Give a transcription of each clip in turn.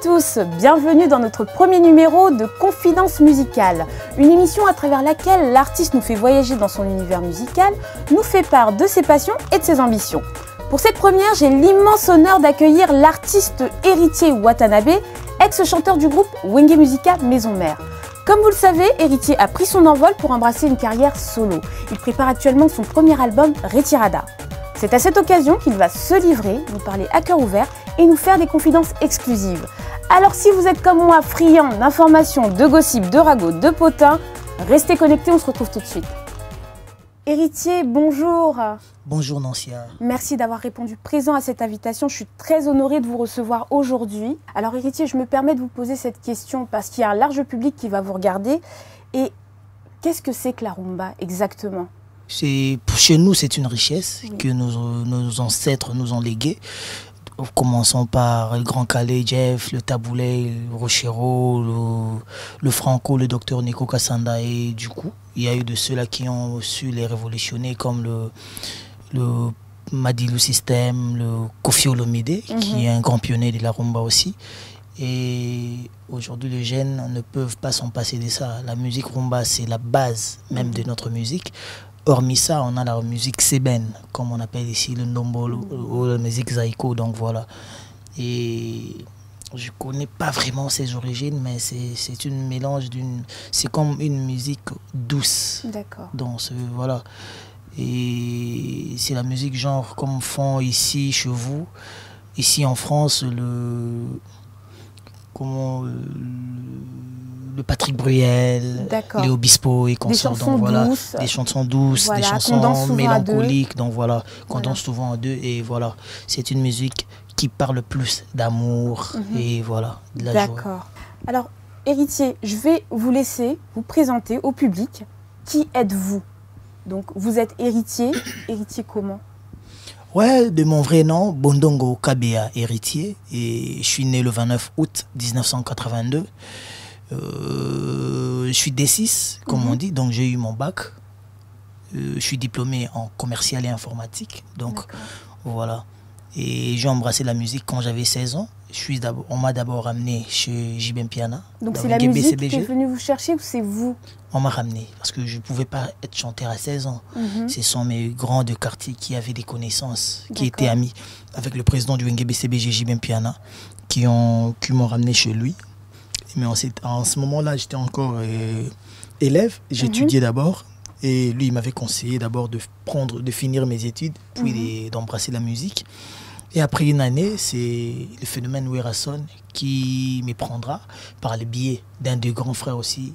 tous, bienvenue dans notre premier numéro de Confidence musicale, une émission à travers laquelle l'artiste nous fait voyager dans son univers musical, nous fait part de ses passions et de ses ambitions. Pour cette première, j'ai l'immense honneur d'accueillir l'artiste Héritier Watanabe, ex-chanteur du groupe Wenge Musica Maison Mère. Comme vous le savez, Héritier a pris son envol pour embrasser une carrière solo. Il prépare actuellement son premier album Retirada. C'est à cette occasion qu'il va se livrer, nous parler à cœur ouvert et nous faire des confidences exclusives. Alors si vous êtes comme moi friand d'informations, de gossip, de ragots, de potins, restez connectés, on se retrouve tout de suite. Héritier, bonjour. Bonjour Nancia. Merci d'avoir répondu présent à cette invitation. Je suis très honorée de vous recevoir aujourd'hui. Alors Héritier, je me permets de vous poser cette question parce qu'il y a un large public qui va vous regarder. Et qu'est-ce que c'est que la rumba exactement ? Chez nous, c'est une richesse que nos ancêtres nous ont léguée. Commençons par le Grand Calais, Jeff, le Taboulet, le Rochero, le Franco, le docteur Nico Kassanda. Et du coup, il y a eu de ceux-là qui ont su les révolutionner, comme le Madilu System, le Kofi Olomide, qui est un grand pionnier de la rumba aussi. Et aujourd'hui, les jeunes ne peuvent pas s'en passer de ça. La musique rumba, c'est la base même de notre musique. Hormis ça, on a la musique sébène, comme on appelle ici le ndombo ou la musique zaïko, donc voilà. Et je connais pas vraiment ses origines, mais c'est une mélange c'est comme une musique douce. D'accord. Donc voilà. Et c'est la musique genre comme font ici chez vous, ici en France le Patrick Bruel, les Obispo et consorts, donc voilà, des chansons douces, voilà, des chansons mélancoliques, donc voilà, qu'on danse souvent à deux, et voilà, c'est une musique qui parle plus d'amour et voilà, de la joie. D'accord. Alors, Héritier, je vais vous laisser vous présenter au public. Qui êtes-vous? Donc, vous êtes Héritier. Héritier comment? Ouais, de mon vrai nom, Bondongo Kabea Héritier, et je suis né le 29 août 1982. Je suis D6, comme on dit, donc j'ai eu mon bac. Je suis diplômé en commercial et informatique, donc voilà. Et j'ai embrassé la musique quand j'avais 16 ans. On m'a d'abord ramené chez JB Piana. Donc c'est la musique qui est venue vous chercher ou c'est vous? On m'a ramené parce que je ne pouvais pas être chanteur à 16 ans. Ce sont mes grands de quartier qui avaient des connaissances, qui étaient amis avec le président du Wenge BCBG JB Piana, qui m'ont ramené chez lui. Mais en ce moment-là, j'étais encore élève. J'étudiais d'abord. Et lui, il m'avait conseillé d'abord de finir mes études, puis d'embrasser la musique. Et après une année, c'est le phénomène Werason qui me prendra par le biais d'un des grands frères aussi,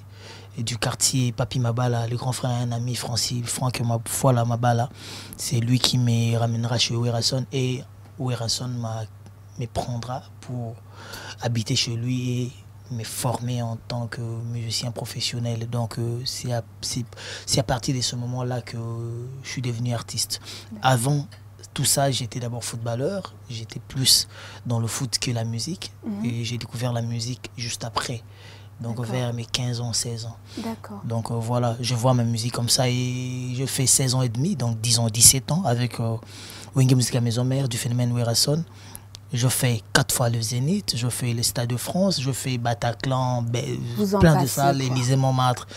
et du quartier Papi Mabala, le grand frère, un ami Francis, Franck Mabala. C'est lui qui me ramènera chez Werason. Et Werason me prendra pour habiter chez lui et me former en tant que musicien professionnel. Donc c'est à partir de ce moment-là que je suis devenu artiste. Avant tout ça, j'étais d'abord footballeur, j'étais plus dans le foot que la musique, et j'ai découvert la musique juste après, donc vers mes 15 ans, 16 ans. Donc voilà, je vois ma musique comme ça, et je fais 16 ans et demi, donc disons 17 ans avec Wenge Musica Maison Mère du phénomène Werason. Je fais 4 fois le Zénith, je fais le Stade de France, je fais Bataclan, plein de salles, Élysée Montmartre.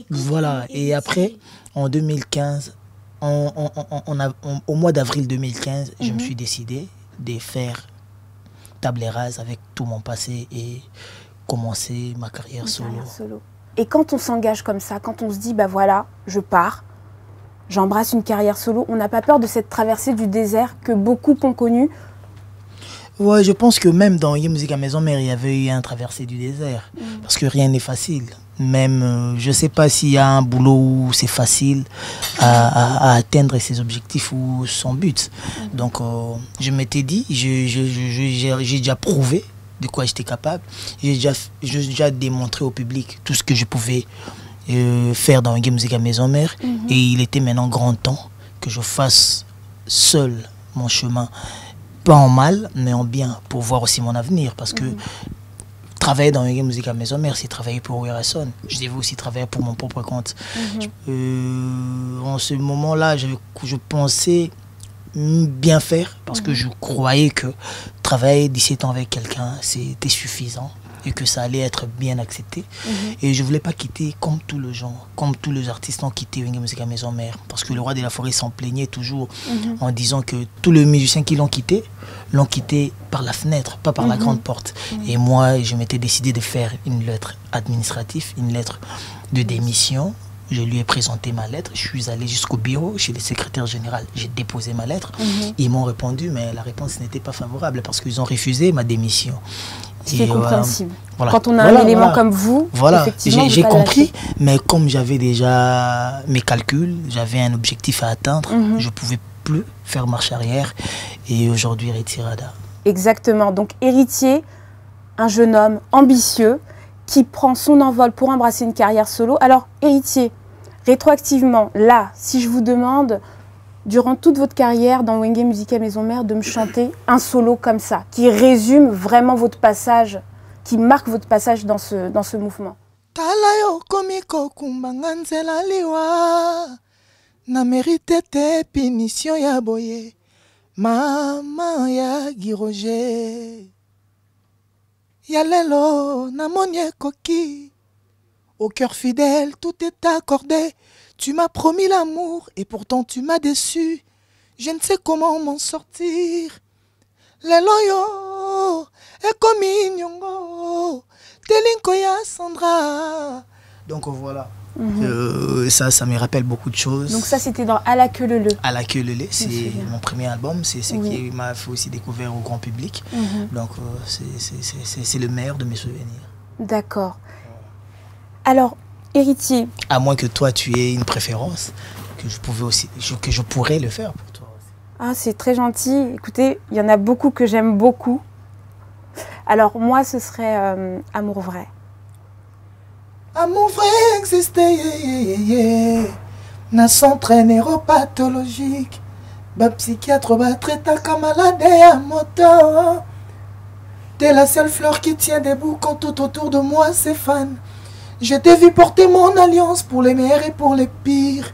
Voilà, et après, en 2015, au mois d'avril 2015, je me suis décidé de faire table rase avec tout mon passé et commencer ma carrière solo. Et quand on s'engage comme ça, quand on se dit, bah voilà, je pars, j'embrasse une carrière solo, on n'a pas peur de cette traversée du désert que beaucoup ont connue? Ouais, je pense que même dans Wenge Musica Maison Mère, il y avait eu un traversée du désert. Parce que rien n'est facile. Même, je ne sais pas s'il y a un boulot où c'est facile à atteindre ses objectifs ou son but. Donc, je m'étais dit, j'ai déjà prouvé de quoi j'étais capable. J'ai déjà démontré au public tout ce que je pouvais faire dans Wenge Musica Maison Mère. Et il était maintenant grand temps que je fasse seul mon chemin. Pas en mal, mais en bien, pour voir aussi mon avenir. Parce que travailler dans Wenge Musica Maison Mère, c'est travailler pour Werason. Je devais aussi travailler pour mon propre compte. En ce moment-là, je pensais bien faire parce que je croyais que travailler 17 ans avec quelqu'un, c'était suffisant et que ça allait être bien accepté. Et je ne voulais pas quitter comme tous les gens, comme tous les artistes ont quitté Wenge Musica Maison Mère. Parce que le roi de la forêt s'en plaignait toujours en disant que tous les musiciens qui l'ont quitté par la fenêtre, pas par la grande porte. Et moi, je m'étais décidé de faire une lettre administrative, une lettre de démission. Je lui ai présenté ma lettre, je suis allé jusqu'au bureau, chez le secrétaire général, j'ai déposé ma lettre. Ils m'ont répondu, mais la réponse n'était pas favorable parce qu'ils ont refusé ma démission. C'est compréhensible. Voilà. Quand on a un élément comme vous, effectivement, j'ai compris, mais comme j'avais déjà mes calculs, j'avais un objectif à atteindre, je ne pouvais plus faire marche arrière. Et aujourd'hui, Ritirada. Exactement. Donc, Héritier, un jeune homme ambitieux qui prend son envol pour embrasser une carrière solo. Alors, Héritier, rétroactivement, là, si je vous demande, durant toute votre carrière dans Wenge Musica Maison Mère, de me chanter un solo comme ça, qui résume vraiment votre passage, qui marque votre passage dans ce mouvement. Talayo komiko kumbanga nzela liwa na mérite te punition ya boye mama ya giroje ya lelo na monie koki au cœur fidèle tout est accordé. Tu m'as promis l'amour et pourtant tu m'as déçu. Je ne sais comment m'en sortir. Leloyo, ekomi nyongo, telinko ya Sandra. Donc voilà. Ça me rappelle beaucoup de choses. Donc ça c'était dans À la queue le le. À la queue le le, c'est mon premier album. C'est ce qui m'a fait aussi découvrir au grand public. Donc c'est le meilleur de mes souvenirs. D'accord. Alors, Héritier. À moins que toi, tu aies une préférence, que je pourrais le faire pour toi aussi. Ah, c'est très gentil. Écoutez, il y en a beaucoup que j'aime beaucoup. Alors, moi, ce serait Amour vrai. Amour vrai existe, na centre neuropathologique. Ba psychiatre ba traita comme malade à moto. T'es la seule fleur qui tient debout quand tout autour de moi s'effane. Je t'ai vu porter mon alliance pour les meilleurs et pour les pires.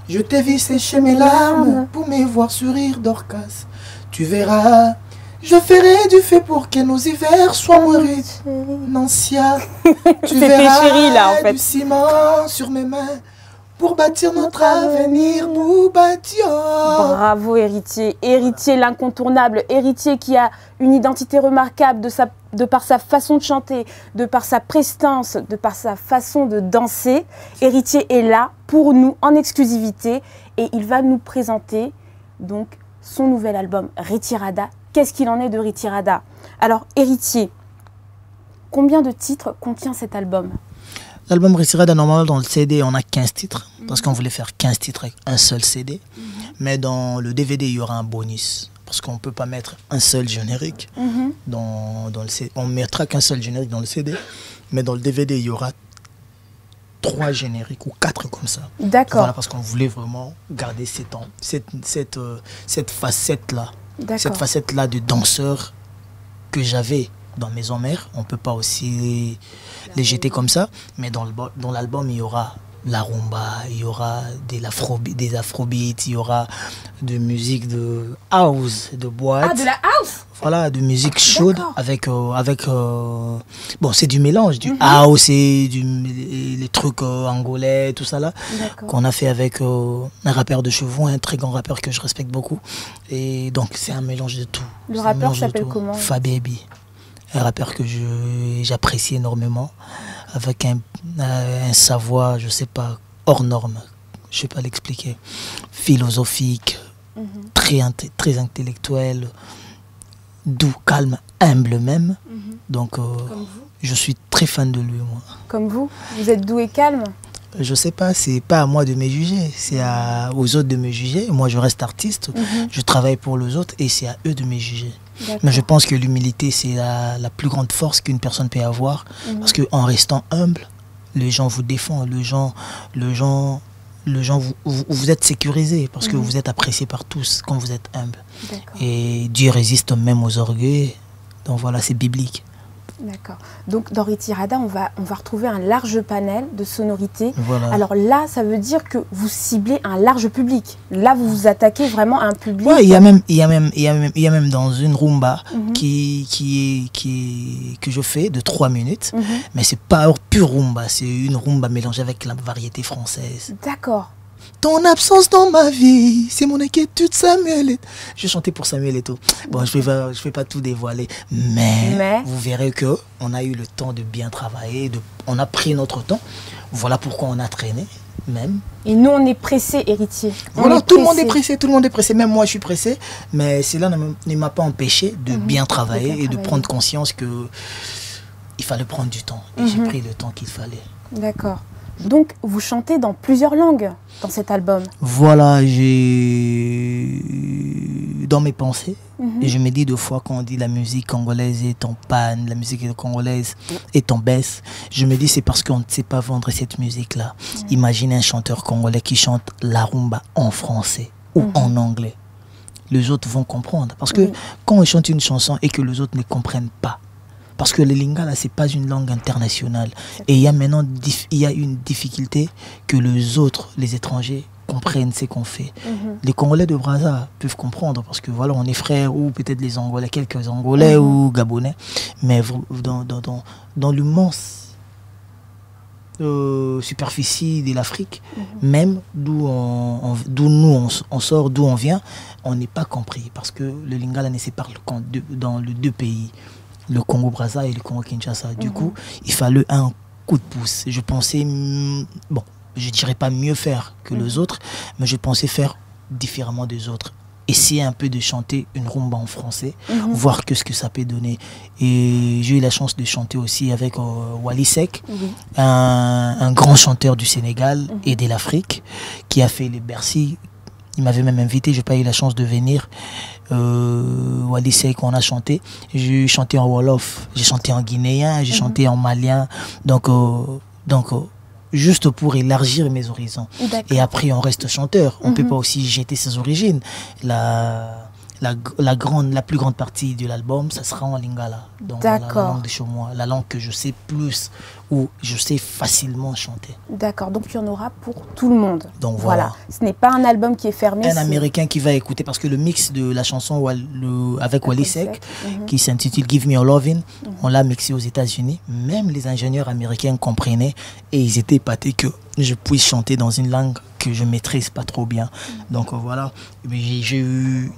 Je t'ai vu sécher mes larmes pour me voir sourire Dorcas. Tu verras, je ferai du feu pour que nos hivers soient moins rudes. Nancia, tu verras chéri, là, en fait. Du ciment sur mes mains pour bâtir notre avenir, Boubadio. Bravo Héritier. Héritier l'incontournable. Héritier qui a une identité remarquable de par sa façon de chanter, de par sa prestance, de par sa façon de danser. Héritier est là pour nous en exclusivité et il va nous présenter donc son nouvel album Ritirada. Qu'est-ce qu'il en est de Ritirada? Alors Héritier, combien de titres contient cet album? L'album Ritirada, normalement dans le CD on a 15 titres parce qu'on voulait faire 15 titres avec un seul CD. Mais dans le DVD il y aura un bonus. Parce qu'on ne peut pas mettre un seul générique dans le CD. On ne mettra qu'un seul générique dans le CD, mais dans le DVD, il y aura 3 génériques ou 4 comme ça. D'accord. Voilà, parce qu'on voulait vraiment garder cette facette-là. Cette facette-là de danseur que j'avais dans Maison Mère. On ne peut pas aussi les jeter comme ça, mais dans l'album, il y aura la rumba, il y aura des afrobeats, il y aura de musique de house, de boîte. Ah, de la house? Voilà, de musique chaude avec bon, c'est du mélange, du house et les trucs angolais, tout ça là, qu'on a fait avec un rappeur de chevaux, un très grand rappeur que je respecte beaucoup. Et donc, c'est un mélange de tout. Le rappeur s'appelle comment? Fababy, un rappeur que j'apprécie énormément, avec un savoir, je sais pas, hors norme, je sais pas l'expliquer, philosophique, très intellectuel, doux, calme, humble même. Donc je suis très fan de lui, moi. Comme vous? Vous êtes doux et calme? Je sais pas, c'est pas à moi de me juger, c'est aux autres de me juger. Moi je reste artiste, je travaille pour les autres et c'est à eux de me juger. Mais je pense que l'humilité c'est la plus grande force qu'une personne peut avoir, parce qu'en restant humble, les gens vous défendent, vous êtes sécurisé parce que vous êtes apprécié par tous quand vous êtes humble. Et Dieu résiste même aux orgueils. Donc voilà, c'est biblique. D'accord. Donc dans Ritirada, on va retrouver un large panel de sonorités. Voilà. Alors là, ça veut dire que vous ciblez un large public. Là, vous vous attaquez vraiment à un public. Ouais, il y a même dans une rumba que je fais de 3 minutes, mais c'est pas pure rumba, c'est une rumba mélangée avec la variété française. D'accord. Ton absence dans ma vie, c'est mon inquiétude, Samuel. Je chantais pour Samuel Eto'o. Bon, je vais pas tout dévoiler, mais vous verrez que on a eu le temps de bien travailler, on a pris notre temps. Voilà pourquoi on a traîné, même. Et nous, on est pressés, Héritier. Voilà, tout le monde est pressé, même moi je suis pressé, mais cela ne m'a pas empêché de bien travailler et de prendre conscience que il fallait prendre du temps. Et j'ai pris le temps qu'il fallait. D'accord. Donc, vous chantez dans plusieurs langues dans cet album. Voilà, j'ai dans mes pensées, et je me dis 2 fois quand on dit la musique congolaise est en panne, la musique congolaise est en baisse, je me dis c'est parce qu'on ne sait pas vendre cette musique-là. Imaginez un chanteur congolais qui chante la rumba en français ou en anglais. Les autres vont comprendre. Parce que quand on chante une chanson et que les autres ne comprennent pas, parce que le lingala, ce n'est pas une langue internationale. Et il y a maintenant une difficulté que les autres, les étrangers, comprennent ce qu'on fait. Les Congolais de Brazza peuvent comprendre parce que voilà, on est frères, ou peut-être les Angolais, quelques Angolais ou Gabonais. Mais dans l'immense superficie de l'Afrique, même d'où nous on sort, d'où on vient, on n'est pas compris. Parce que le lingala ne se parle qu'en dans les 2 pays. Le Congo-Brazza et le Congo-Kinshasa. Du coup, il fallait un coup de pouce. Je pensais, bon, je dirais pas mieux faire que les autres, mais je pensais faire différemment des autres. Essayer un peu de chanter une rumba en français, voir ce que ça peut donner. Et j'ai eu la chance de chanter aussi avec Wally Seck, un grand chanteur du Sénégal et de l'Afrique, qui a fait les Bercy. Il m'avait même invité, je n'ai pas eu la chance de venir. Wally Seck, on a chanté. J'ai chanté en Wolof, j'ai chanté en guinéen, j'ai chanté en malien. Donc juste pour élargir mes horizons. Et après, on reste chanteur. On ne peut pas aussi jeter ses origines. La plus grande partie de l'album, ça sera en lingala. Donc voilà, la langue de chez moi, la langue que je sais plus, où je sais facilement chanter. D'accord, donc il y en aura pour tout le monde. Donc voilà. Ce n'est pas un album qui est fermé. Un Américain qui va écouter, parce que le mix de la chanson avec Wally Seck, qui s'intitule Give Me Your Lovin', on l'a mixé aux États-Unis. Même les ingénieurs américains comprenaient et ils étaient épatés que je puisse chanter dans une langue que je maîtrise pas trop bien. Donc voilà, j'ai eu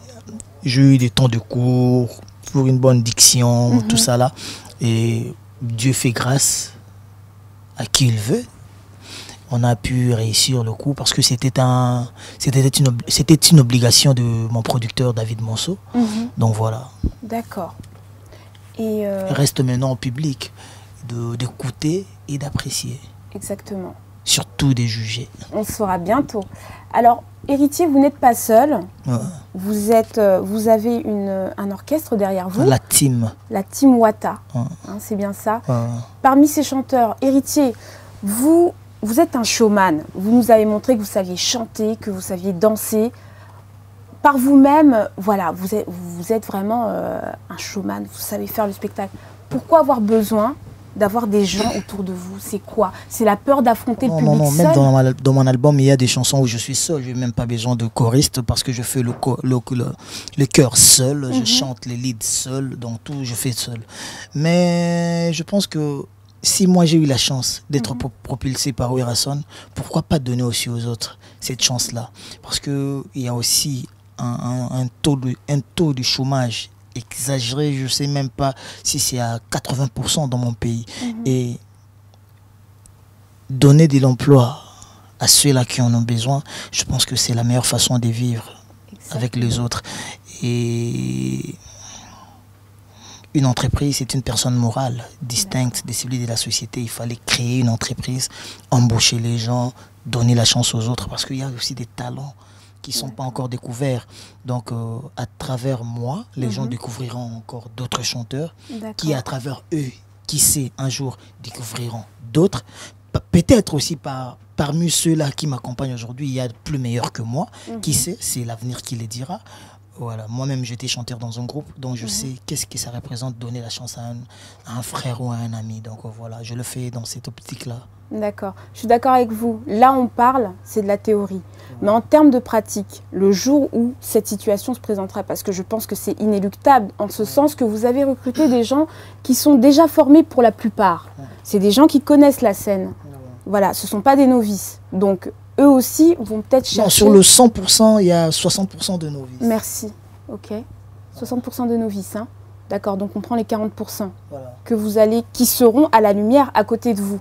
des temps de cours pour une bonne diction, tout ça là. Et Dieu fait grâce à qui il veut. On a pu réussir le coup parce que c'était une obligation de mon producteur David Monceau. Donc voilà. D'accord. Et il reste maintenant au public d'écouter et d'apprécier. Exactement. Surtout de juger. On saura bientôt. Alors, Héritier, vous n'êtes pas seul. Vous avez un orchestre derrière vous. La team. La team Wata. C'est bien ça. Parmi ces chanteurs, Héritier, vous êtes un showman. Vous nous avez montré que vous saviez chanter, que vous saviez danser. Par vous-même, voilà, vous êtes vraiment un showman. Vous savez faire le spectacle. Pourquoi avoir besoin d'avoir des gens autour de vous? C'est quoi? C'est la peur d'affronter le public seul? Non, même dans mon album, il y a des chansons où je suis seul. Je n'ai même pas besoin de choriste parce que je fais le chœur seul. Je chante les leads seul. Donc tout, je fais seul. Mais je pense que si moi j'ai eu la chance d'être propulsé par Werason, pourquoi pas donner aussi aux autres cette chance-là? Parce qu'il y a aussi un taux de chômage exagéré, je ne sais même pas si c'est à 80% dans mon pays. Et donner de l'emploi à ceux-là qui en ont besoin, je pense que c'est la meilleure façon de vivre avec les autres. Et une entreprise, c'est une personne morale, distincte des civils de la société. Il fallait créer une entreprise, embaucher les gens, donner la chance aux autres, parce qu'il y a aussi des talents qui ne sont pas encore découverts. Donc, à travers moi, les gens découvriront encore d'autres chanteurs qui, à travers eux, qui sait, un jour, découvriront d'autres. Peut-être aussi parmi ceux-là qui m'accompagnent aujourd'hui, il y a plus meilleurs que moi. Qui sait, c'est l'avenir qui les dira. Voilà, moi-même j'étais chanteur dans un groupe, donc je sais qu'est-ce que ça représente donner la chance à un frère ou à un ami. Donc voilà, je le fais dans cette optique-là. D'accord, je suis d'accord avec vous. Là, on parle, c'est de la théorie. Mais en termes de pratique, le jour où cette situation se présentera, parce que je pense que c'est inéluctable, en ce sens que vous avez recruté des gens qui sont déjà formés pour la plupart. C'est des gens qui connaissent la scène. Voilà, ce ne sont pas des novices. Donc, eux aussi vont peut-être chercher... Non, sur le 100%, il y a 60% de novices. Merci, ok. 60% de novices, hein. D'accord, donc on prend les 40% Voilà. qui seront à la lumière à côté de vous.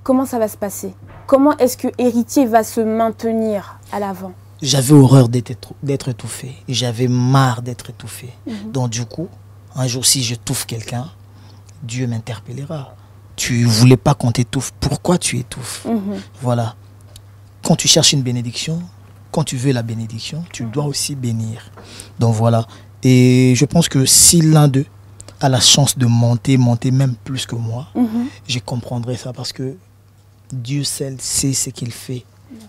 Comment ça va se passer? Comment est-ce que Héritier va se maintenir à l'avant? J'avais horreur d'être étouffé. J'avais marre d'être étouffé. Donc du coup, un jour si j'étouffe quelqu'un, Dieu m'interpellera. Tu voulais pas qu'on t'étouffe. Pourquoi tu étouffes? Voilà. Quand tu cherches une bénédiction, quand tu veux la bénédiction, tu dois aussi bénir. Donc voilà. Et je pense que si l'un d'eux a la chance de monter même plus que moi, je comprendrai ça parce que Dieu seul sait ce qu'il fait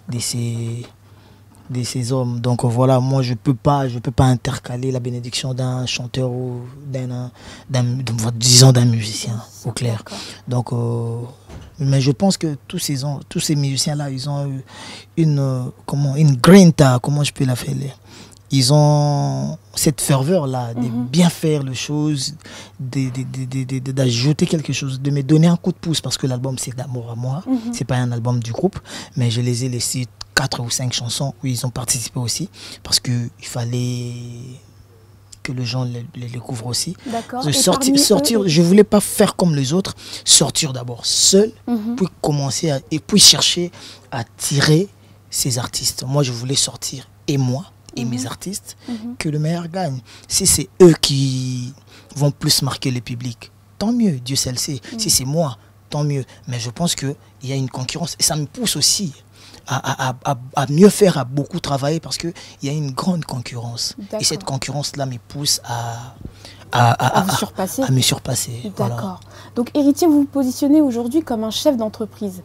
de ces hommes. Donc voilà, moi je peux pas intercaler la bénédiction d'un chanteur ou d'un musicien, au clair. Donc mais je pense que tous ces musiciens là, ils ont eu une grinta, comment je peux la faire, ils ont cette ferveur-là de bien faire les choses, d'ajouter quelque chose, de me donner un coup de pouce parce que l'album c'est d'amour à moi, c'est pas un album du groupe, mais je les ai laissés 4 ou 5 chansons où ils ont participé aussi parce qu'il fallait que les gens les découvrent aussi. Sortir, je voulais pas faire comme les autres, sortir d'abord seul, puis commencer puis chercher à tirer ces artistes. Moi je voulais sortir et moi et mes artistes, que le meilleur gagne. Si c'est eux qui vont plus marquer le public, tant mieux, Dieu seul sait. Si c'est moi, tant mieux. Mais je pense qu'il y a une concurrence et ça me pousse aussi à mieux faire, à beaucoup travailler parce qu'il y a une grande concurrence. Et cette concurrence-là me pousse à me surpasser. D'accord. Voilà. Donc Héritier, vous vous positionnez aujourd'hui comme un chef d'entreprise.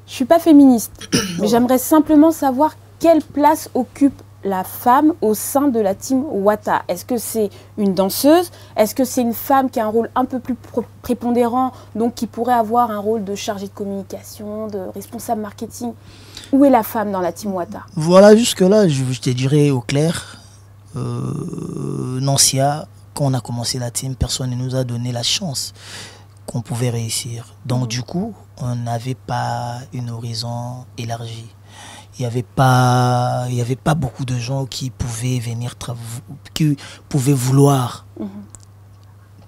Je ne suis pas féministe, mais j'aimerais simplement savoir quelle place occupe la femme au sein de la team Wata. Est-ce que c'est une danseuse? Est-ce que c'est une femme qui a un rôle un peu plus prépondérant, donc qui pourrait avoir un rôle de chargée de communication, de responsable marketing? Où est la femme dans la team Wata? Voilà, jusque-là, je te dirais au clair, Nancia, quand on a commencé la team, personne ne nous a donné la chance qu'on pouvait réussir. Donc du coup, on n'avait pas une horizon élargie. Il n'y avait pas beaucoup de gens qui pouvaient venir qui pouvaient vouloir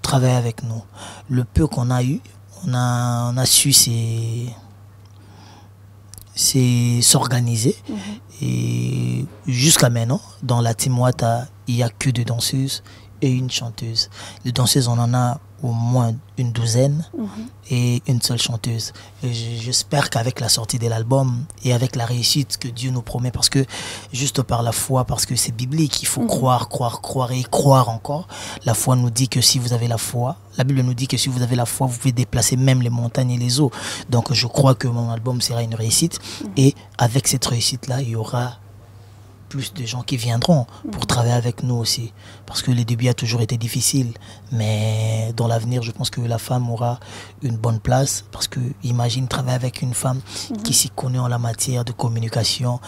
travailler avec nous. Le peu qu'on a eu, on a su s'organiser. Et jusqu'à maintenant, dans la team Wata, il n'y a que 2 danseuses et une chanteuse. Les danseuses, on en a au moins une 12aine et une seule chanteuse. J'espère qu'avec la sortie de l'album et avec la réussite que Dieu nous promet, parce que juste par la foi, parce que c'est biblique, il faut croire, croire, croire et croire encore. La foi nous dit que si vous avez la foi, la Bible nous dit que si vous avez la foi, vous pouvez déplacer même les montagnes et les eaux. Donc je crois que mon album sera une réussite et avec cette réussite-là, il y aura plus de gens qui viendront pour travailler avec nous aussi. Parce que les débuts a toujours été difficiles. Mais dans l'avenir, je pense que la femme aura une bonne place. Parce que imagine travailler avec une femme qui s'y connaît en la matière de communication.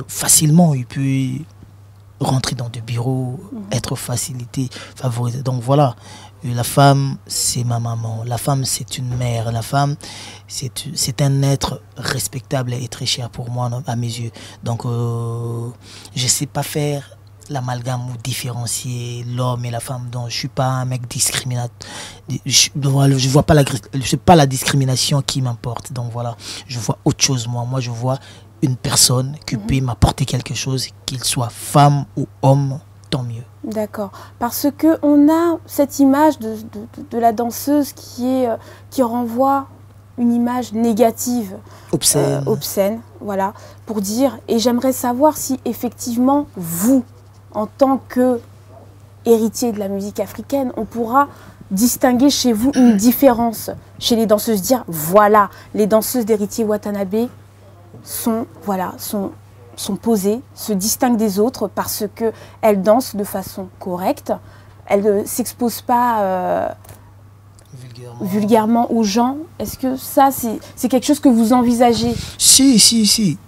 Facilement, il peut rentrer dans des bureaux, être facilité, favorisé. Donc voilà, la femme, c'est ma maman. La femme, c'est une mère. La femme, c'est un être respectable et très cher pour moi, à mes yeux. Donc, je ne sais pas faire l'amalgame ou différencier l'homme et la femme. Donc, je ne suis pas un mec discriminateur. Je vois pas pas la discrimination qui m'importe. Donc voilà, je vois autre chose, moi. Moi, je vois une personne qui peut m'apporter quelque chose, qu'il soit femme ou homme, tant mieux. D'accord. Parce qu'on a cette image de la danseuse qui renvoie une image négative. Obscène, voilà, pour dire. Et j'aimerais savoir si effectivement, vous, en tant que héritier de la musique africaine, on pourra distinguer chez vous une différence chez les danseuses, dire voilà, les danseuses d'Héritier Watanabe sont sont posées, se distinguent des autres parce qu'elles dansent de façon correcte. Elles ne s'exposent pas vulgairement aux gens. Est-ce que ça, c'est quelque chose que vous envisagez? Si.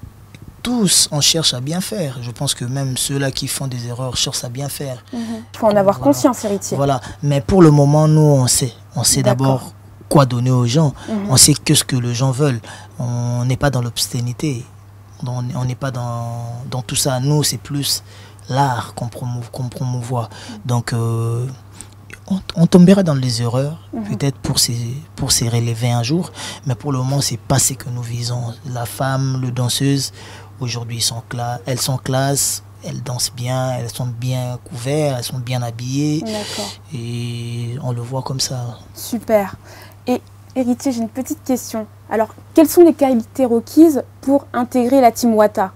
Tous, on cherche à bien faire. Je pense que même ceux-là qui font des erreurs cherchent à bien faire. Il faut en avoir conscience, héritier. Voilà. Mais pour le moment, nous, on sait. On sait d'abord quoi donner aux gens. On sait que ce que les gens veulent. On n'est pas dans l'obscénité. On n'est pas dans tout ça. Nous, c'est plus l'art qu'on promouvoit. Donc, on tombera dans les erreurs, peut-être pour s'y relever un jour. Mais pour le moment, c'est pas ce que nous visons. La femme, le danseuse, aujourd'hui, elles sont classe, elles dansent bien, elles sont bien couvertes, elles sont bien habillées. Et on le voit comme ça. Super. Et héritier, j'ai une petite question. Alors, quelles sont les qualités requises pour intégrer la Team Wata?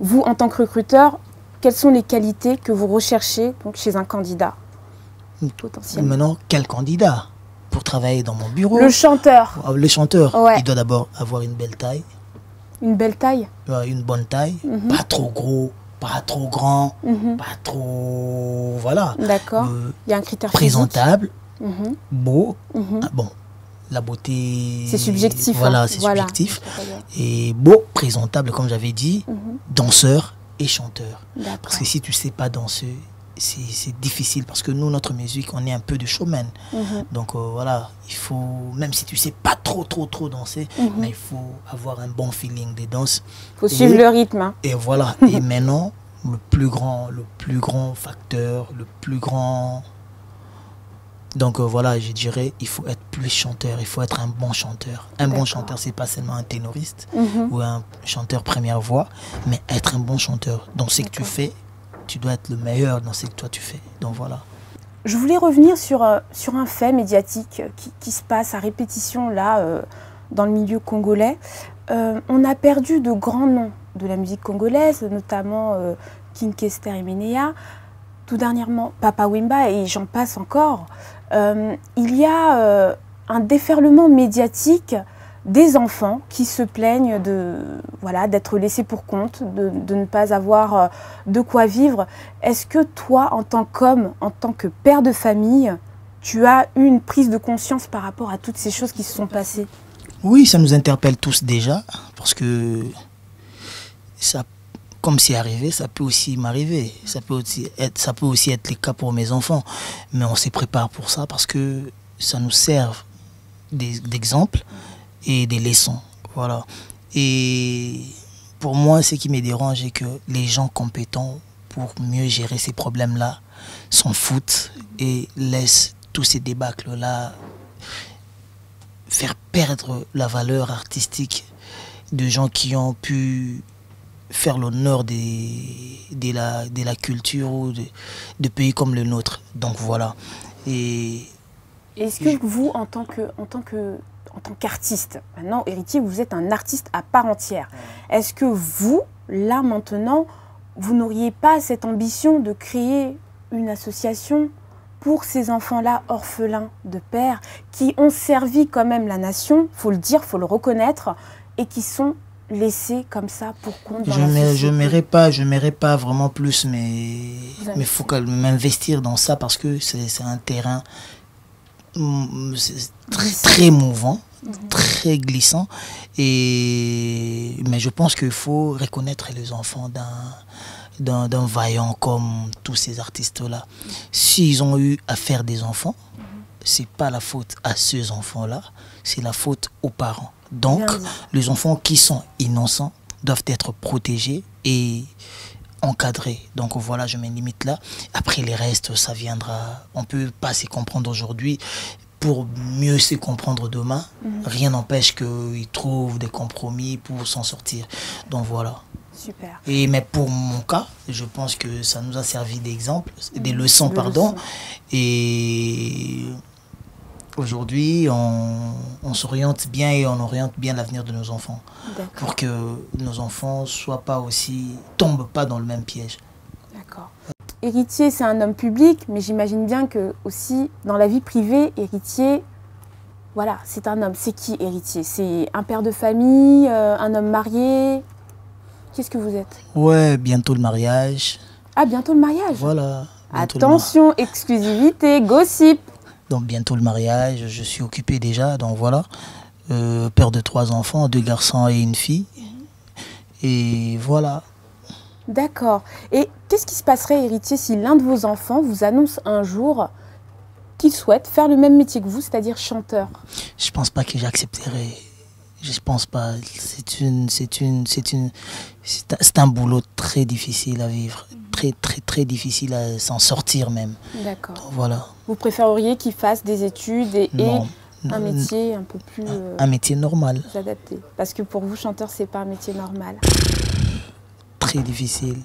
Vous, en tant que recruteur, quelles sont les qualités que vous recherchez donc, chez un candidat potentiellement? Maintenant, quel candidat pour travailler dans mon bureau? Le chanteur. Le chanteur, ouais. Il doit d'abord avoir une belle taille. Une belle taille? Une bonne taille, pas trop gros, pas trop grand, pas trop... Voilà. D'accord. Il y a un critère présentable, beau. Bon, la beauté... C'est subjectif. Voilà, c'est subjectif. Et beau, présentable, comme j'avais dit, danseur et chanteur. Parce que si tu ne sais pas danser, c'est difficile parce que nous, notre musique, on est un peu de showman. Donc voilà, il faut, même si tu sais pas trop danser, mais il faut avoir un bon feeling des danses. Il faut suivre le rythme. Hein. Et voilà, et maintenant, le plus grand facteur, le plus grand... Donc voilà, je dirais, il faut être plus chanteur, il faut être un bon chanteur. Un bon chanteur, c'est pas seulement un ténoriste ou un chanteur première voix, mais être un bon chanteur. Donc ce que tu fais, tu dois être le meilleur dans ce que toi tu fais. Donc voilà. Je voulais revenir sur un fait médiatique qui se passe à répétition là, dans le milieu congolais. On a perdu de grands noms de la musique congolaise, notamment King Kester et Ménéa, tout dernièrement Papa Wemba et j'en passe encore. Il y a un déferlement médiatique des enfants qui se plaignent d'être laissés pour compte, de ne pas avoir de quoi vivre. Est-ce que toi, en tant qu'homme, en tant que père de famille, tu as eu une prise de conscience par rapport à toutes ces choses qui se sont passées? Oui, ça nous interpelle tous déjà, parce que ça, comme c'est arrivé, ça peut aussi m'arriver. Ça peut aussi être le cas pour mes enfants. Mais on se prépare pour ça parce que ça nous sert d'exemple et des leçons. Voilà. Et pour moi, ce qui me dérange est que les gens compétents pour mieux gérer ces problèmes-là s'en foutent et laissent tous ces débâcles-là faire perdre la valeur artistique de gens qui ont pu faire l'honneur de la culture ou de pays comme le nôtre. Donc voilà. Et est-ce que vous, en tant qu'artiste, maintenant, héritier, vous êtes un artiste à part entière. Est-ce que vous, là, maintenant, vous n'auriez pas cette ambition de créer une association pour ces enfants-là orphelins de père, qui ont servi quand même la nation, il faut le dire, il faut le reconnaître, et qui sont laissés comme ça pour compte dans la société? Je m'aimerais pas vraiment plus, mais il faut quand même m'investir dans ça parce que c'est un terrain très mouvant, très glissant. Mais je pense qu'il faut reconnaître les enfants d'un vaillant comme tous ces artistes-là. S'ils ont eu à faire des enfants, c'est pas la faute à ces enfants-là, c'est la faute aux parents. Donc, les enfants qui sont innocents doivent être protégés et encadrés. Donc voilà, je me limite là. Après, les restes, ça viendra. On ne peut pas se comprendre aujourd'hui pour mieux se comprendre demain. Rien n'empêche qu'ils trouvent des compromis pour s'en sortir. Donc voilà. Super. Mais pour mon cas, je pense que ça nous a servi d'exemple, des leçons, pardon. Et aujourd'hui, on s'oriente bien et on oriente bien l'avenir de nos enfants. Pour que nos enfants tombent pas dans le même piège. D'accord. Héritier, c'est un homme public, mais j'imagine bien que aussi dans la vie privée, héritier, voilà, c'est un homme. C'est qui héritier? C'est un père de famille, un homme marié? Qu'est-ce que vous êtes? Ouais, bientôt le mariage. Ah, bientôt le mariage? Voilà. Attention, exclusivité, gossip. Donc bientôt le mariage, je suis occupé déjà, donc voilà. Père de 3 enfants, 2 garçons et une fille. Et voilà. D'accord. Et qu'est-ce qui se passerait, héritier, si l'un de vos enfants vous annonce un jour qu'il souhaite faire le même métier que vous, c'est-à-dire chanteur? Je pense pas que j'accepterai. Je pense pas. C'est un boulot très difficile à vivre. Très, très, très difficile à s'en sortir même. D'accord. Voilà. Vous préféreriez qu'il fasse des études et un métier un peu plus... un métier normal. adapté. Parce que pour vous, chanteur, c'est pas un métier normal. Très difficile.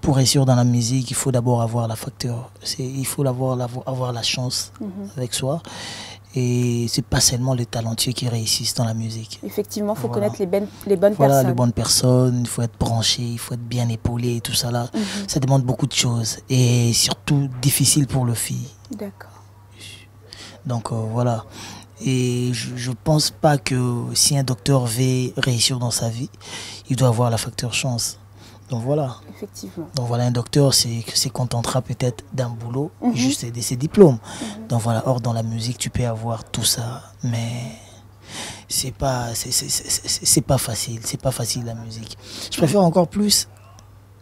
Pour réussir dans la musique, il faut d'abord avoir la facteur. Il faut avoir la chance avec soi. Et c'est pas seulement les talentueux qui réussissent dans la musique. Effectivement, il faut connaître les bonnes personnes. Voilà, les bonnes personnes, il faut être branché, il faut être bien épaulé et tout ça là. Ça demande beaucoup de choses. Et surtout, difficile pour le fille. D'accord. Donc voilà. Et je pense pas que si un docteur veut réussir dans sa vie, il doit avoir la facteur chance. Donc voilà. Effectivement. Donc voilà, un docteur se contentera peut-être d'un boulot, juste de ses diplômes. Donc voilà, or dans la musique, tu peux avoir tout ça, mais c'est pas facile. C'est pas facile la musique. Je préfère encore plus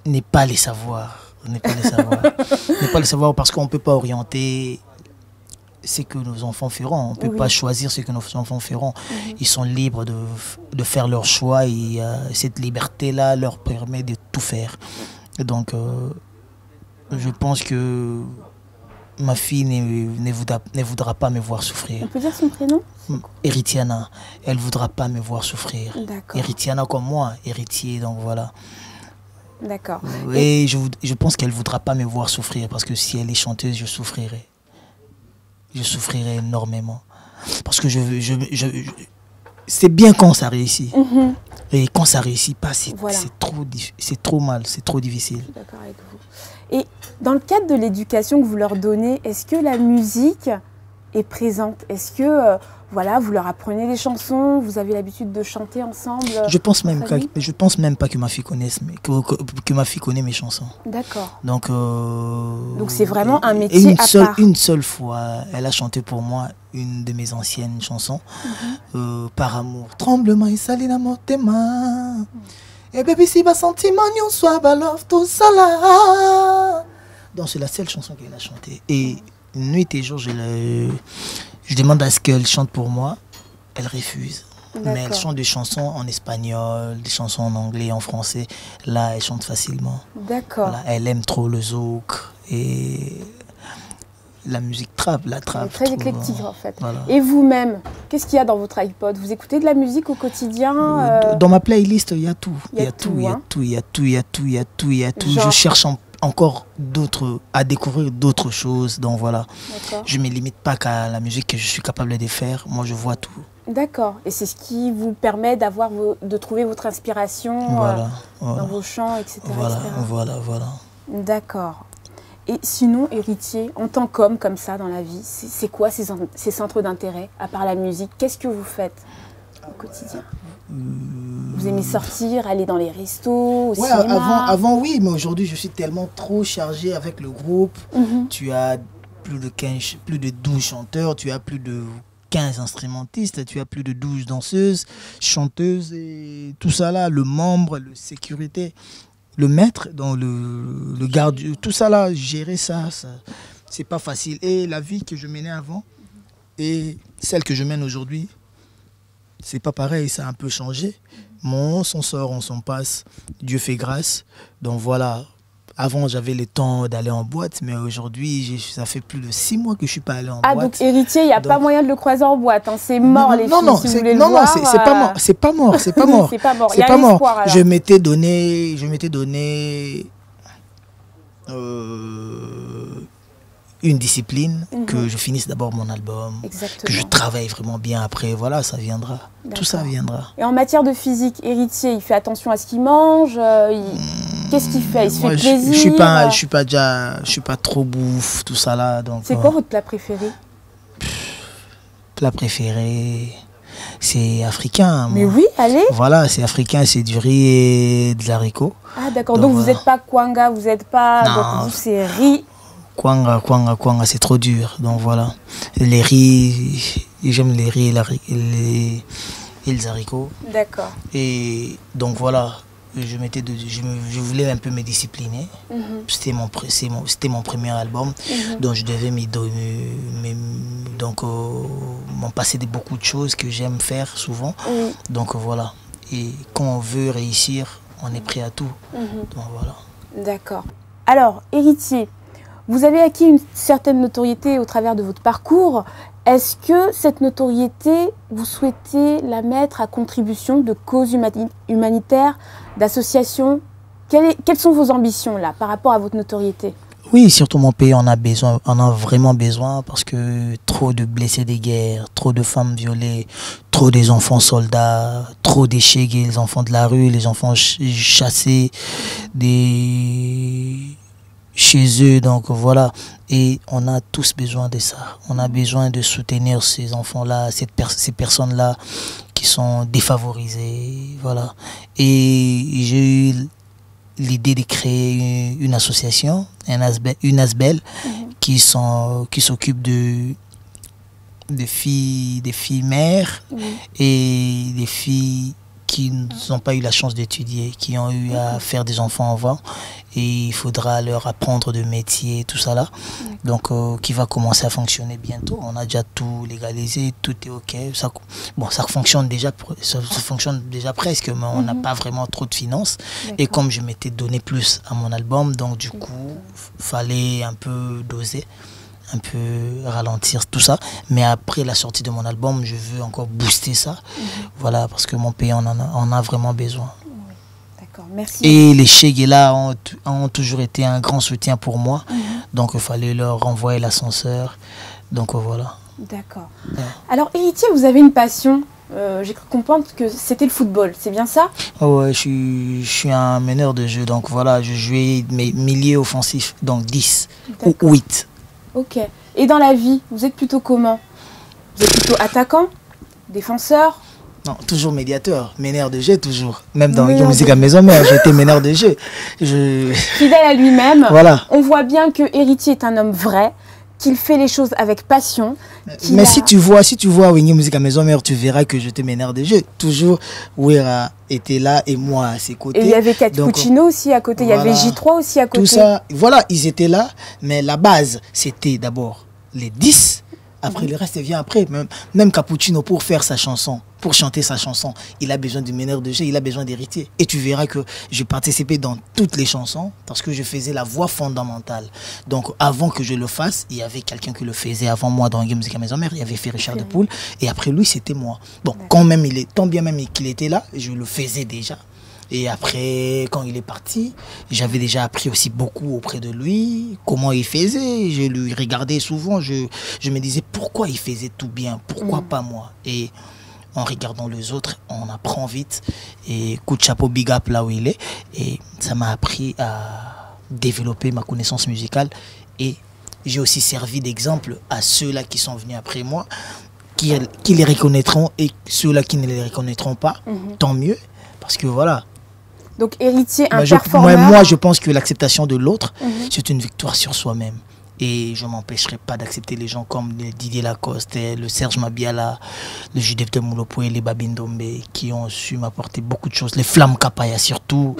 ne pas les savoir. Ne pas les savoir. Ne pas les savoir parce qu'on ne peut pas orienter ce que nos enfants feront. On ne peut pas choisir ce que nos enfants feront. Ils sont libres de faire leur choix et cette liberté-là leur permet de tout faire. Et donc, je pense que ma fille ne voudra pas me voir souffrir. On peut dire son prénom? Héritiana. Elle ne voudra pas me voir souffrir. Héritiana comme moi, héritier, donc voilà. D'accord. Et je pense qu'elle ne voudra pas me voir souffrir parce que si elle est chanteuse, je souffrirai. Je souffrirai énormément. Parce que c'est bien quand ça réussit. Et quand ça réussit pas, c'est trop mal, c'est trop difficile. Je suis d'accord avec vous. Et dans le cadre de l'éducation que vous leur donnez, est-ce que la musique est présente? Est-ce que voilà, vous leur apprenez des chansons, vous avez l'habitude de chanter ensemble? Je pense même pas que ma fille connaisse, que ma fille connaît mes chansons. D'accord. Donc c'est vraiment un métier à part. Une seule fois, elle a chanté pour moi une de mes anciennes chansons, Par amour. Tremblement et salina motema. Et bébé si ba sentiment nyon soit ba love tout ça là. Donc c'est la seule chanson qu'elle a chantée. Et nuit et jour, je demande à ce qu'elle chante pour moi. Elle refuse. Mais elle chante des chansons en espagnol, des chansons en anglais, en français. Là, elle chante facilement. D'accord. Voilà, elle aime trop le zouk et la musique trap, la trap. Elle est très éclectique en fait. Voilà. Et vous-même, qu'est-ce qu'il y a dans votre iPod? Vous écoutez de la musique au quotidien? Dans ma playlist, il y a tout. Il y a tout. Je cherche encore à découvrir d'autres choses. Donc voilà, je ne me limite pas qu'à la musique que je suis capable de faire. Moi, je vois tout. D'accord. Et c'est ce qui vous permet de trouver votre inspiration dans vos chants, etc. Voilà. D'accord. Et sinon, héritier, en tant qu'homme comme ça dans la vie, c'est quoi ces centres d'intérêt, à part la musique? Qu'est-ce que vous faites au quotidien? Vous aimez sortir, aller dans les restos, au cinéma? Avant oui, mais aujourd'hui je suis tellement trop chargé avec le groupe. Tu as plus de 12 chanteurs, tu as plus de 15 instrumentistes, tu as plus de 12 danseuses, chanteuses et tout ça là, le membre, le sécurité, le maître, dans le garde, tout ça là, gérer ça c'est pas facile. Et la vie que je menais avant et celle que je mène aujourd'hui, c'est pas pareil, ça a un peu changé. Mais on s'en sort, on s'en passe. Dieu fait grâce. Donc voilà. Avant, j'avais le temps d'aller en boîte, mais aujourd'hui, ça fait plus de 6 mois que je suis pas allé en boîte. Ah, donc héritier, il n'y a pas moyen de le croiser en boîte. Hein. C'est mort, les filles, si vous voulez le voir. Non, c'est pas mort. C'est pas mort. C'est pas mort. C'est pas mort. C'est pas mort. Je m'étais donné une discipline, que je finisse d'abord mon album, que je travaille vraiment bien après, voilà, ça viendra. Tout ça viendra. Et en matière de physique, héritier, il fait attention à ce qu'il mange, qu'est-ce qu'il fait? Il se fait plaisir? Je suis pas trop bouffe, tout ça là. C'est quoi votre plat préféré? Plat préféré, c'est africain. Mais oui, allez. Voilà, c'est africain, c'est du riz et de l'haricot. Ah d'accord, donc vous n'êtes pas kwanga, vous n'êtes pas... Non. Donc vous, c'est riz. Kwanga, c'est trop dur. Donc voilà, les riz, j'aime les riz et les haricots. D'accord. Et donc voilà, je voulais un peu me discipliner. C'était mon premier album, donc je devais m'en passer de beaucoup de choses que j'aime faire souvent. Donc voilà, et quand on veut réussir, on est prêt à tout. Donc voilà. D'accord. Alors, Héritier, vous avez acquis une certaine notoriété au travers de votre parcours. Est-ce que cette notoriété, vous souhaitez la mettre à contribution de causes humanitaires, d'associations? Quelles sont vos ambitions là par rapport à votre notoriété? Oui, surtout mon pays en a besoin, en a vraiment besoin parce que trop de blessés des guerres, trop de femmes violées, trop des enfants soldats, trop des chégués, les enfants de la rue, les enfants chassés chez eux, donc voilà. Et on a tous besoin de ça. On a besoin de soutenir ces enfants-là, ces personnes-là qui sont défavorisées, voilà. Et j'ai eu l'idée de créer une association, une ASBEL, qui s'occupe des filles mères et des filles qui n'ont pas eu la chance d'étudier, qui ont eu à faire des enfants avant, et il faudra leur apprendre de métier, tout ça là. Donc qui va commencer à fonctionner bientôt. On a déjà tout légalisé, tout est ok. Ça fonctionne déjà, ça fonctionne déjà presque, mais on n'a pas vraiment trop de finances. Et comme je m'étais donné plus à mon album, donc du coup, fallait un peu doser, un peu ralentir tout ça. Mais après la sortie de mon album, je veux encore booster ça. Voilà, parce que mon pays en a vraiment besoin. D'accord, merci. Et les Cheguela ont toujours été un grand soutien pour moi. Donc il fallait leur renvoyer l'ascenseur. Donc voilà. D'accord. Alors Héritier, vous avez une passion. J'ai cru comprendre que c'était le football, c'est bien ça? Ouais, je suis un meneur de jeu. Donc voilà, je jouais mes milieux offensifs, donc 10 ou 8. Ok. Et dans la vie, vous êtes plutôt comment? Vous êtes plutôt attaquant? Défenseur? Non, toujours médiateur, meneur de jeu toujours. Même dans la musique à maison mère, j'étais meneur de jeu. Fidèle à lui-même. Voilà. On voit bien que Héritier est un homme vrai, qu'il fait les choses avec passion. Mais si tu vois Wenge Musique à maison mère, tu verras que j'étais meneur de jeu. Toujours Wera était là et moi à ses côtés. Et il y avait Cappuccino aussi à côté, voilà. Il y avait J3 aussi à côté. Tout ça, voilà, ils étaient là, mais la base, c'était d'abord les 10. Après, le reste vient après. Même Cappuccino, pour faire sa chanson, pour chanter sa chanson, il a besoin du meneur de jeu, il a besoin d'héritier. Et tu verras que je participais dans toutes les chansons parce que je faisais la voix fondamentale. Donc, avant que je le fasse, il y avait quelqu'un qui le faisait avant moi dans Game Music à Maison Mère. Il y avait fait Richard Depoule. Et après lui, c'était moi. Bon, tant bien même qu'il était là, je le faisais déjà. Et après, quand il est parti, j'avais déjà appris aussi beaucoup auprès de lui, comment il faisait. Je lui regardais souvent, je me disais pourquoi il faisait tout bien, pourquoi pas moi. Et en regardant les autres, on apprend vite. Et coup de chapeau, big up là où il est. Et ça m'a appris à développer ma connaissance musicale. Et j'ai aussi servi d'exemple à ceux-là qui sont venus après moi, qui les reconnaîtront, et ceux-là qui ne les reconnaîtront pas, tant mieux. Parce que voilà. Donc Héritier, un performeur. Moi, je pense que l'acceptation de l'autre, c'est une victoire sur soi-même. Et je ne m'empêcherai pas d'accepter les gens comme Didier Lacoste, le Serge Mabiala, le Judith Moulopo et les Babindombe qui ont su m'apporter beaucoup de choses. Les Flammes Kapaya surtout,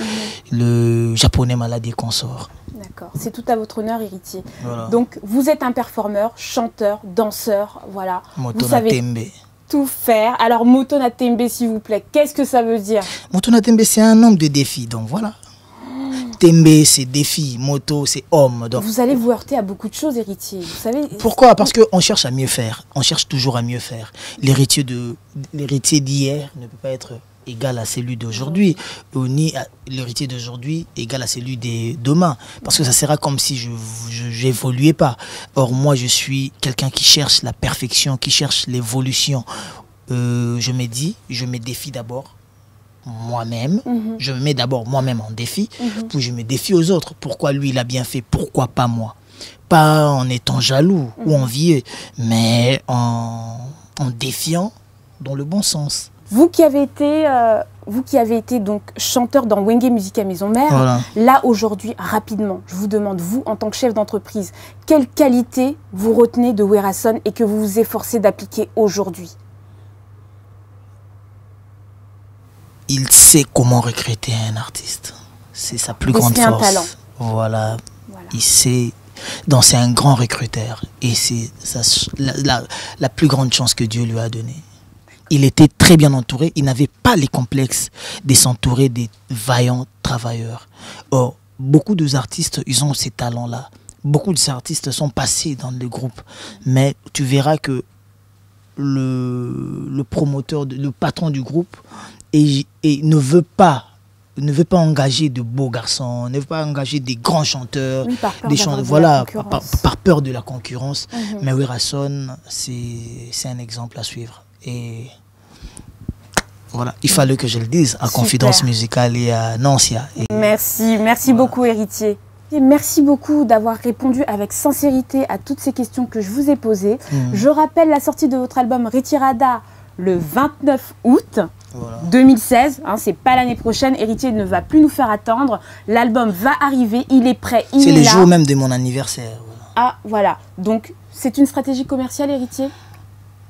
le Japonais Maladie consort. D'accord, c'est tout à votre honneur, Héritier. Voilà. Donc vous êtes un performeur, chanteur, danseur, voilà. Moto vous savez tout faire. Alors Moto Natembe, s'il vous plaît, qu'est-ce que ça veut dire? Moto Natembe, c'est un homme de défi, donc voilà. Tembe, c'est défi, moto, c'est homme. Donc vous allez vous heurter à beaucoup de choses, Héritier. Vous savez. Pourquoi? Parce qu'on cherche à mieux faire. On cherche toujours à mieux faire. L'héritier d'hier ne peut pas être égal à celui d'aujourd'hui, ni l'héritier d'aujourd'hui égal à celui de demain. Parce que ça sera comme si je n'évoluais pas. Or, moi, je suis quelqu'un qui cherche la perfection, qui cherche l'évolution. Je me défie d'abord moi-même. Je me mets d'abord moi-même en défi, puis je me défie aux autres. Pourquoi lui, il a bien fait, pourquoi pas moi? Pas en étant jaloux ou envieux, mais en défiant dans le bon sens. Vous qui avez été donc chanteur dans Wenge Musica Maison Mère, Voilà. là aujourd'hui, rapidement, je vous demande, vous en tant que chef d'entreprise, quelle qualité vous retenez de Werason et que vous vous efforcez d'appliquer aujourd'hui? Il sait comment recruter un artiste. C'est sa plus grande force. Un talent. Voilà. Il sait. Donc c'est un grand recruteur. Et c'est la plus grande chance que Dieu lui a donnée. Il était très bien entouré. Il n'avait pas les complexes de s'entourer des vaillants travailleurs. Or, beaucoup d'artistes, ils ont ces talents-là. Beaucoup d'artistes sont passés dans le groupe. Mais tu verras que le promoteur, le patron du groupe, et ne veut pas engager de beaux garçons, ne veut pas engager des grands chanteurs, oui, par peur des chanteurs, voilà, par peur de la concurrence. Mais Werason, c'est un exemple à suivre. Et voilà, il fallait que je le dise à Confidence Musicale et à Nancia. Merci voilà. Beaucoup, Héritier. Et merci beaucoup d'avoir répondu avec sincérité à toutes ces questions que je vous ai posées. Je rappelle la sortie de votre album Retirada le 29 août 2016. Hein, c'est pas l'année prochaine. Héritier ne va plus nous faire attendre. L'album va arriver, il est prêt, il est là. C'est le jour même de mon anniversaire. Voilà. Ah, voilà. Donc, c'est une stratégie commerciale, Héritier?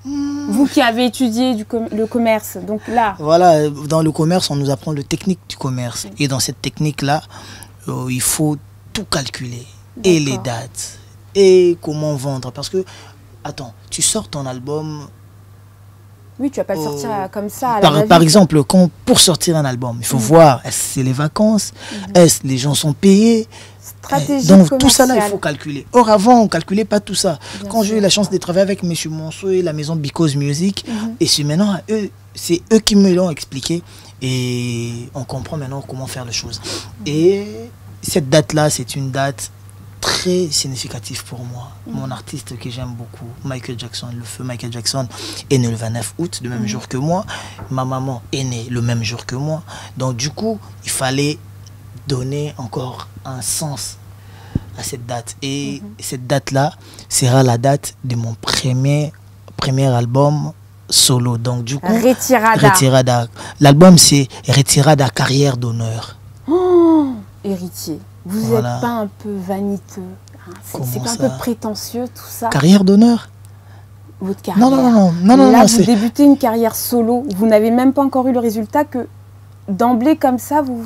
Vous qui avez étudié le commerce, donc là... Voilà, dans le commerce, on nous apprend le technique du commerce. Et dans cette technique-là, il faut tout calculer. Et les dates. Et comment vendre. Parce que, attends, tu sors ton album... Oui, tu vas pas le sortir comme ça. Par exemple, pour sortir un album, il faut voir, est-ce que c'est les vacances, est-ce que les gens sont payés. Donc tout ça là, il faut calculer. Or avant, on ne calculait pas tout ça. Quand j'ai eu la chance de travailler avec M. Monceau et la maison Because Music, et c'est maintenant, c'est eux qui me l'ont expliqué. Et on comprend maintenant comment faire les choses. Et cette date-là, c'est une date très significative pour moi. Mon artiste que j'aime beaucoup, Michael Jackson, le feu Michael Jackson, est né le 29 août, le même jour que moi. Ma maman est née le même jour que moi. Donc du coup, il fallait donner encore un sens à cette date. Et cette date-là sera la date de mon premier album solo. Donc du coup, Retirada. L'album c'est Retirada Carrière d'honneur. Oh, Héritier, vous n'êtes pas un peu vaniteux, hein? C'est pas un peu prétentieux tout ça? Carrière d'honneur? Votre carrière. Non. Là, vous débutez une carrière solo. Vous n'avez même pas encore eu le résultat que d'emblée comme ça, vous...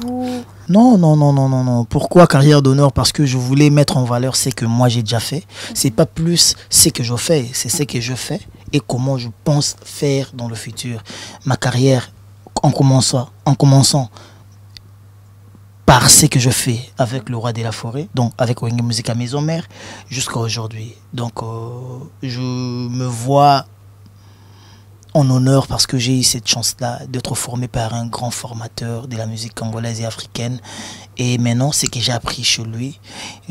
Non. Pourquoi carrière d'honneur? Parce que je voulais mettre en valeur ce que moi j'ai déjà fait. C'est pas plus ce que je fais, c'est ce que je fais et comment je pense faire dans le futur. Ma carrière, en commençant par ce que je fais avec le Roi de la Forêt, donc avec Wenge Musica Maison Mère, jusqu'à aujourd'hui. Donc je me vois en honneur parce que j'ai eu cette chance-là d'être formé par un grand formateur de la musique congolaise et africaine. Et maintenant, ce que j'ai appris chez lui,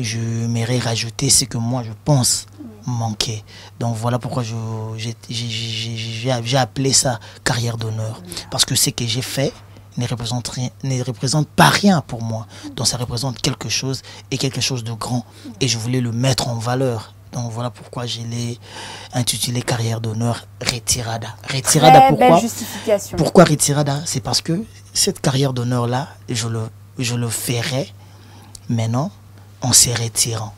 je m'aimerais rajouter ce que moi, je pense manquer. Donc voilà pourquoi j'ai appelé ça carrière d'honneur. Parce que ce que j'ai fait ne représente pas rien pour moi. Donc ça représente quelque chose et quelque chose de grand. Et je voulais le mettre en valeur. Donc voilà pourquoi je l'ai intitulé carrière d'honneur Retirada. Retirada, pourquoi? Belle justification. Pourquoi Retirada? C'est parce que cette carrière d'honneur là, je le ferai maintenant en se retirant.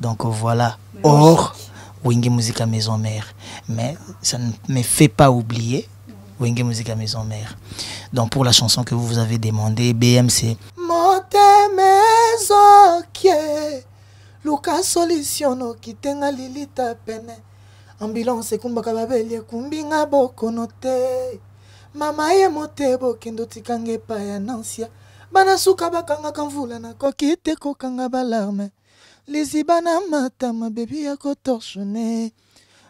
Donc voilà. Or, Wenge Musica Maison Mère. Mais ça ne me fait pas oublier Wenge Musica Maison Mère. Donc pour la chanson que vous avez demandé, BM c'est Luka solution kitenga lilita pene ambulance kumbaka babeli kumbinga bokonote mama ye motebo kendo tikange pa ya Nancia bana suka bakanga kamvula na kokite kokanga balarme lizibana mata ma bebi ya kotorshone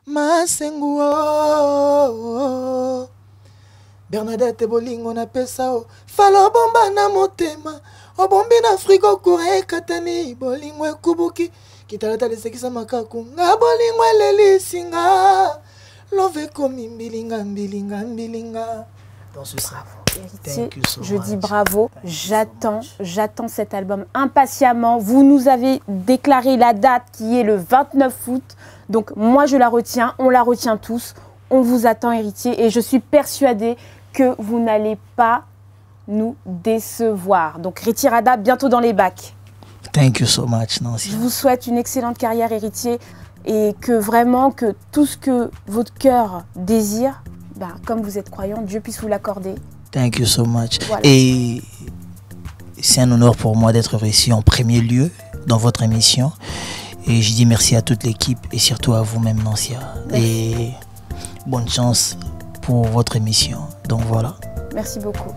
masengu Bernadette bolingo na pesa o falo bomba na motema obombi na frigo kure katani bolingo kubuki kitalata lesekisa makaku nga bolingo lelisinga love komi mbilinga dans ce sens. Je dis bravo, j'attends cet album impatiemment. Vous nous avez déclaré la date qui est le 29 août. Donc moi je la retiens, on la retient tous. On vous attend, héritier, et je suis persuadée que vous n'allez pas nous décevoir. Donc, Retirada, bientôt dans les bacs. Thank you so much, Nancy. Je vous souhaite une excellente carrière, héritier, et que vraiment, que tout ce que votre cœur désire, comme vous êtes croyant, Dieu puisse vous l'accorder. Thank you so much. Voilà. Et c'est un honneur pour moi d'être ici en premier lieu dans votre émission. Et je dis merci à toute l'équipe et surtout à vous-même, Nancia. Et bonne chance pour votre émission. Donc voilà. Merci beaucoup.